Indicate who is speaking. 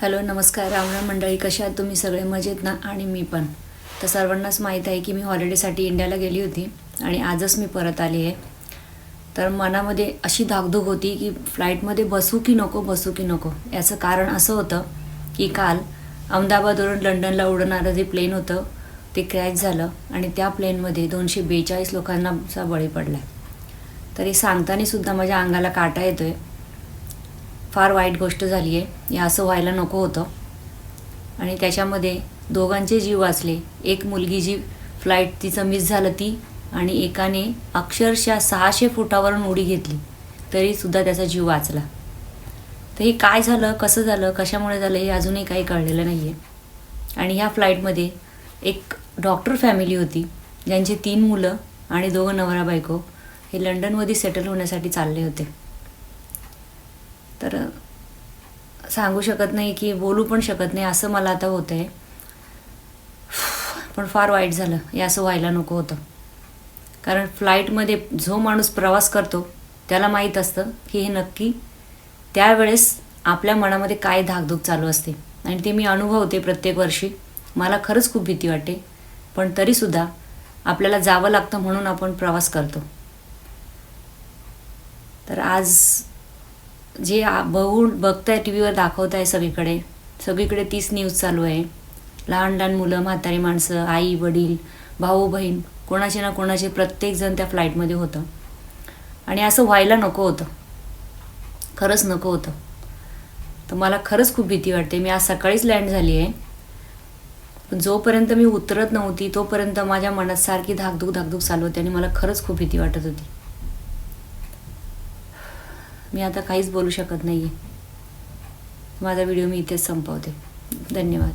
Speaker 1: Hello नमस्कार राम मंडळी, कशा आहात तुम्ही सगळे? मजेत ना? आणि मी पण. तर सर्वांनाच माहीत आहे की मी हॉलिडेसाठी इंडियाला गेली होती आणि आजच मी परत आली आहे. तर मनामध्ये अशी धाकधूक होती की फ्लाईटमध्ये बसू की नको याचं कारण असं होतं की काल अहमदाबादवरून लंडनला उडणारं जे प्लेन होतं ते क्रॅश झालं आणि त्या प्लेनमध्ये 242 लोकांचा बळी पडला. तरी सांगतानासुद्धा माझ्या अंगाला काटा येतो आहे. फार वाईट गोष्ट झाली आहे. हे असं व्हायला नको होतं. आणि त्याच्यामध्ये दोघांचे जीव वाचले. एक मुलगी जी फ्लाईट तिचं मिस झालं ती, आणि एकाने अक्षरशः 600 फुटावरून उडी घेतली तरीसुद्धा त्याचा जीव वाचला. तर हे काय झालं, कसं झालं, कशामुळे झालं हे अजूनही काही कळलेलं नाही आहे. आणि ह्या फ्लाईटमध्ये एक डॉक्टर फॅमिली होती ज्यांची 3 मुलं आणि 2 नवरा बायको हे लंडनमध्ये सेटल होण्यासाठी चालले होते. तर सांगू शकत नाही की बोलू पण शकत नाही, असं मला आता होतं आहे. पण फार वाईट झालं. हे असं व्हायला नको होतं. कारण फ्लाईटमध्ये जो माणूस प्रवास करतो त्याला माहीत असतं की हे नक्की त्यावेळेस आपल्या मनामध्ये काय धाकधूक चालू असते. आणि ते मी अनुभवते प्रत्येक वर्षी. मला खरंच खूप भीती वाटते, पण तरीसुद्धा आपल्याला जावं लागतं म्हणून आपण प्रवास करतो. तर आज जे बघताय टी व्हीवर दाखवत आहे सगळीकडे तीच न्यूज चालू आहे. लहान लहान मुलं, म्हातारी माणसं, आई वडील, भाऊ बहीण, कोणाचे ना कोणाचे प्रत्येकजण त्या फ्लाईटमध्ये होतं. आणि असं व्हायला नको होतं, खरंच नको होतं. तर मला खरंच खूप भीती वाटते. मी आज सकाळीच लँड झाली आहे, पण जोपर्यंत मी उतरत नव्हती तोपर्यंत माझ्या मनात सारखी धाकधूक चालू होती आणि मला खरंच खूप भीती वाटत होती. मी आता काहीच बोलू शकत नाही आहे. माझा व्हिडिओ मी इथेच संपवते. धन्यवाद.